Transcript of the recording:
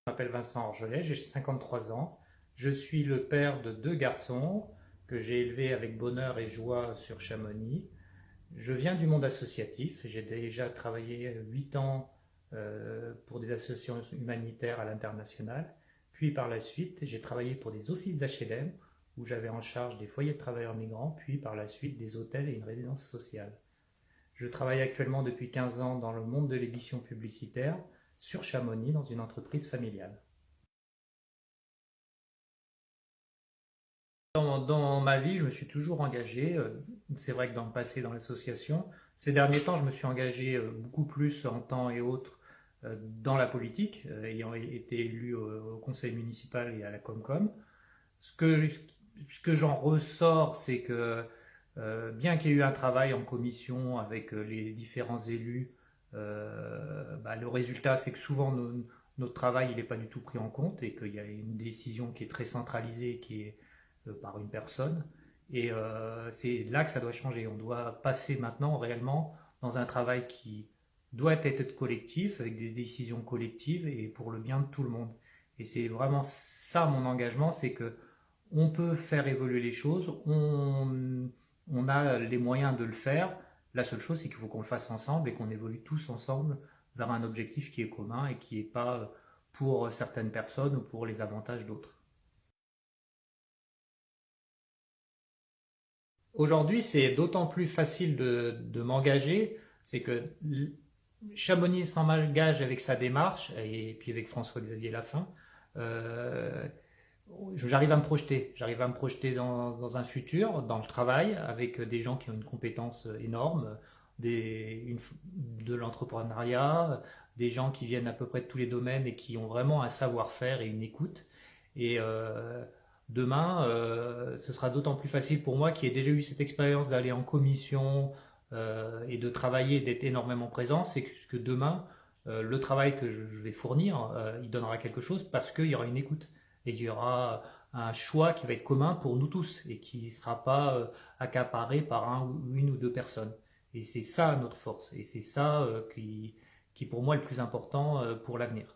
Je m'appelle Vincent Orgelet, j'ai 53 ans. Je suis le père de deux garçons que j'ai élevés avec bonheur et joie sur Chamonix. Je viens du monde associatif. J'ai déjà travaillé 8 ans pour des associations humanitaires à l'international. Puis par la suite, j'ai travaillé pour des offices d'HLM où j'avais en charge des foyers de travailleurs migrants, puis par la suite des hôtels et une résidence sociale. Je travaille actuellement depuis 15 ans dans le monde de l'édition publicitaire sur Chamonix dans une entreprise familiale. Dans ma vie, je me suis toujours engagé. C'est vrai que dans le passé, dans l'association, ces derniers temps, je me suis engagé beaucoup plus en temps et autres dans la politique, ayant été élu au conseil municipal et à la Comcom. Ce que, je- Ce que j'en ressors, c'est que bien qu'il y ait eu un travail en commission avec les différents élus, le résultat, c'est que souvent notre travail, il n'est pas du tout pris en compte et qu'il y a une décision qui est très centralisée, qui est par une personne. Et c'est là que ça doit changer. On doit passer maintenant réellement dans un travail qui doit être collectif, avec des décisions collectives et pour le bien de tout le monde. Et c'est vraiment ça mon engagement, c'est que on peut faire évoluer les choses, on a les moyens de le faire. La seule chose, c'est qu'il faut qu'on le fasse ensemble et qu'on évolue tous ensemble vers un objectif qui est commun et qui n'est pas pour certaines personnes ou pour les avantages d'autres. Aujourd'hui, c'est d'autant plus facile de m'engager, c'est que Chamonix s'engage avec sa démarche, et puis avec François-Xavier Lafin, euh, j'arrive à me projeter dans un futur, dans le travail, avec des gens qui ont une compétence énorme, de l'entrepreneuriat, des gens qui viennent à peu près de tous les domaines et qui ont vraiment un savoir-faire et une écoute. Et demain, ce sera d'autant plus facile pour moi qui ai déjà eu cette expérience d'aller en commission et de travailler, d'être énormément présent, c'est que demain, le travail que je vais fournir, il donnera quelque chose parce qu'il y aura une écoute et qu'il y aura un choix qui va être commun pour nous tous et qui ne sera pas accaparé par une ou deux personnes. Et c'est ça notre force et c'est ça qui pour moi est le plus important pour l'avenir.